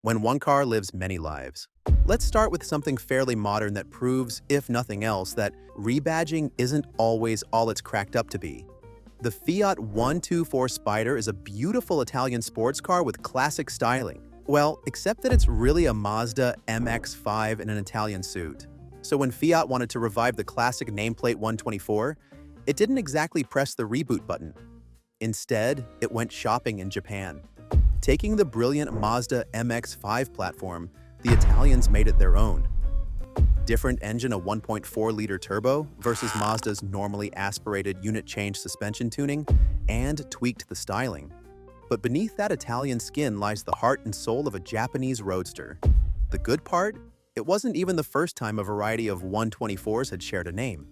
when one car lives many lives. Let's start with something fairly modern that proves, if nothing else, that rebadging isn't always all it's cracked up to be. The Fiat 124 Spider is a beautiful Italian sports car with classic styling. Well, except that it's really a Mazda MX-5 in an Italian suit. So when Fiat wanted to revive the classic nameplate 124, it didn't exactly press the reboot button. Instead, it went shopping in Japan. Taking the brilliant Mazda MX-5 platform, the Italians made it their own. Different engine, a 1.4-liter turbo versus Mazda's normally aspirated unit change suspension tuning, and tweaked the styling. But beneath that Italian skin lies the heart and soul of a Japanese roadster. The good part? It wasn't even the first time a variety of 124s had shared a name.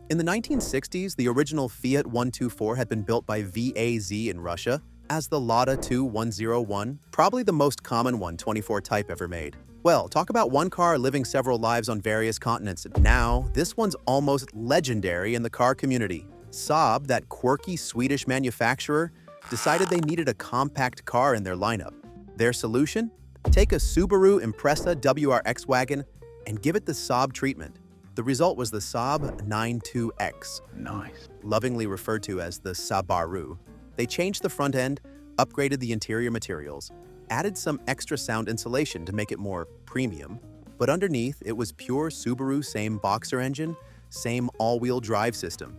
In the 1960s, the original Fiat 124 had been built by VAZ in Russia as the Lada 2101, probably the most common 124 type ever made. Well, talk about one car living several lives on various continents. Now, this one's almost legendary in the car community. Saab, that quirky Swedish manufacturer, decided they needed a compact car in their lineup. Their solution? Take a Subaru Impreza WRX wagon and give it the Saab treatment. The result was the Saab 92X, Nice. lovingly referred to as the Subaru. They changed the front end, upgraded the interior materials, added some extra sound insulation to make it more premium, but underneath it was pure Subaru, same boxer engine, same all-wheel drive system.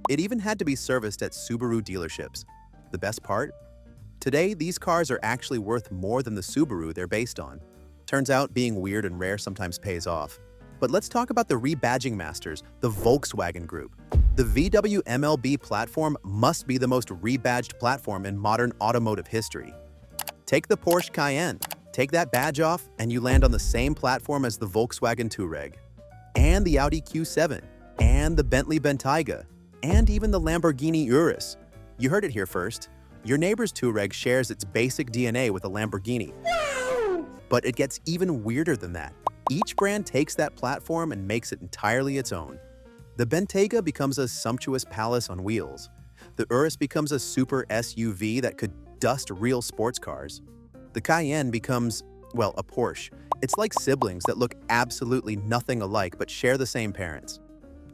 It even had to be serviced at Subaru dealerships. The best part? Today, these cars are actually worth more than the Subaru they're based on. Turns out being weird and rare sometimes pays off. But let's talk about the rebadging masters, the Volkswagen Group. The VW MLB platform must be the most rebadged platform in modern automotive history. Take the Porsche Cayenne, take that badge off, and you land on the same platform as the Volkswagen Touareg, and the Audi Q7, and the Bentley Bentayga, and even the Lamborghini Urus. You heard it here first. Your neighbor's Touareg shares its basic DNA with a Lamborghini. But it gets even weirder than that. Each brand takes that platform and makes it entirely its own. The Bentayga becomes a sumptuous palace on wheels. The Urus becomes a super SUV that could dust real sports cars. The Cayenne becomes, well, a Porsche. It's like siblings that look absolutely nothing alike but share the same parents.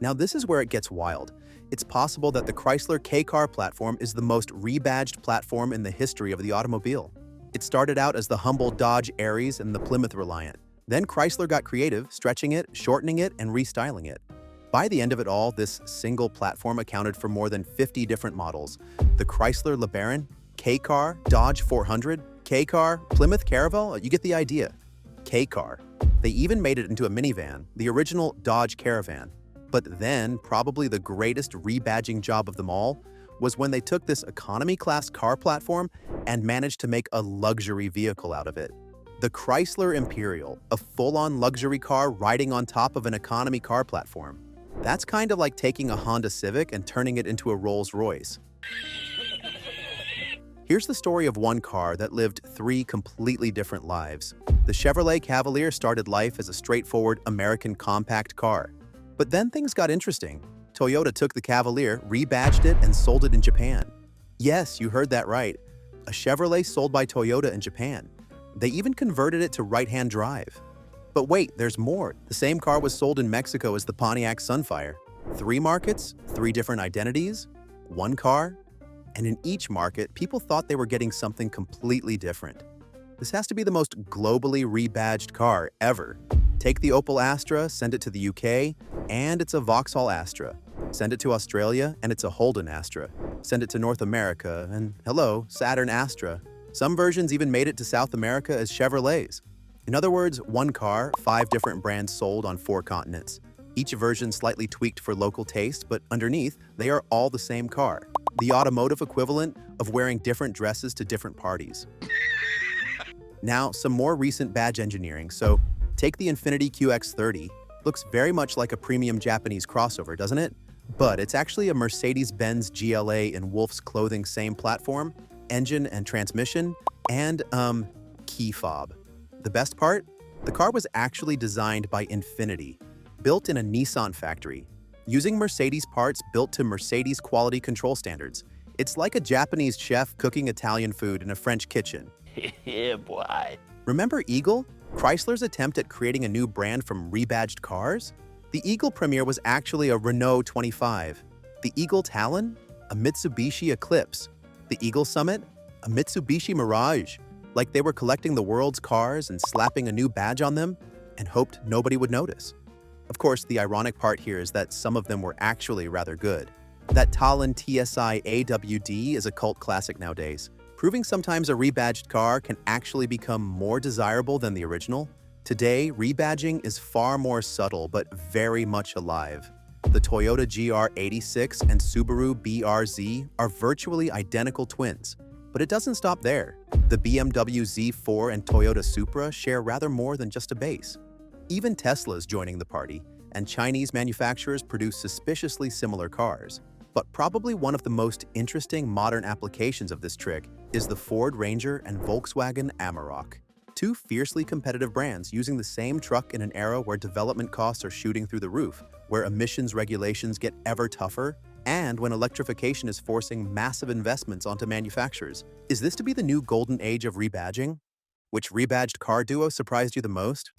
Now this is where it gets wild. It's possible that the Chrysler K-car platform is the most rebadged platform in the history of the automobile. It started out as the humble Dodge Aries and the Plymouth Reliant. Then Chrysler got creative, stretching it, shortening it, and restyling it. By the end of it all, this single platform accounted for more than 50 different models. The Chrysler LeBaron, K-car, Dodge 400, K-car, Plymouth Caravel, you get the idea. K-car. They even made it into a minivan, the original Dodge Caravan. But then, probably the greatest rebadging job of them all was when they took this economy-class car platform and managed to make a luxury vehicle out of it. The Chrysler Imperial, a full-on luxury car riding on top of an economy car platform. That's kind of like taking a Honda Civic and turning it into a Rolls-Royce. Here's the story of one car that lived three completely different lives. The Chevrolet Cavalier started life as a straightforward American compact car. But then things got interesting. Toyota took the Cavalier, rebadged it, and sold it in Japan. Yes, you heard that right. A Chevrolet sold by Toyota in Japan. They even converted it to right-hand drive. But wait, there's more. The same car was sold in Mexico as the Pontiac Sunfire. 3 markets, 3 different identities, 1 car, and in each market, people thought they were getting something completely different. This has to be the most globally rebadged car ever. Take the Opel Astra, send it to the UK, and it's a Vauxhall Astra. Send it to Australia, and it's a Holden Astra. Send it to North America, and hello, Saturn Astra. Some versions even made it to South America as Chevrolets. In other words, one car, 5 different brands sold on 4 continents. Each version slightly tweaked for local taste, but underneath, they are all the same car. The automotive equivalent of wearing different dresses to different parties. Now, some more recent badge engineering. So, take the Infiniti QX30. Looks very much like a premium Japanese crossover, doesn't it? But it's actually a Mercedes-Benz GLA in wolf's clothing, same platform, engine and transmission, and, key fob. The best part? The car was actually designed by Infiniti, built in a Nissan factory, using Mercedes parts built to Mercedes quality control standards. It's like a Japanese chef cooking Italian food in a French kitchen. Yeah, boy. Remember Eagle? Chrysler's attempt at creating a new brand from rebadged cars? The Eagle Premier was actually a Renault 25. The Eagle Talon? A Mitsubishi Eclipse. The Eagle Summit? A Mitsubishi Mirage. Like they were collecting the world's cars and slapping a new badge on them and hoped nobody would notice. Of course, the ironic part here is that some of them were actually rather good. That Talon TSI AWD is a cult classic nowadays, proving sometimes a rebadged car can actually become more desirable than the original. Today, rebadging is far more subtle but very much alive. The Toyota GR86 and Subaru BRZ are virtually identical twins, but it doesn't stop there. The BMW Z4 and Toyota Supra share rather more than just a base. Even Tesla's joining the party, and Chinese manufacturers produce suspiciously similar cars. But probably one of the most interesting modern applications of this trick is the Ford Ranger and Volkswagen Amarok. Two fiercely competitive brands using the same truck in an era where development costs are shooting through the roof, where emissions regulations get ever tougher, and when electrification is forcing massive investments onto manufacturers. Is this to be the new golden age of rebadging? Which rebadged car duo surprised you the most?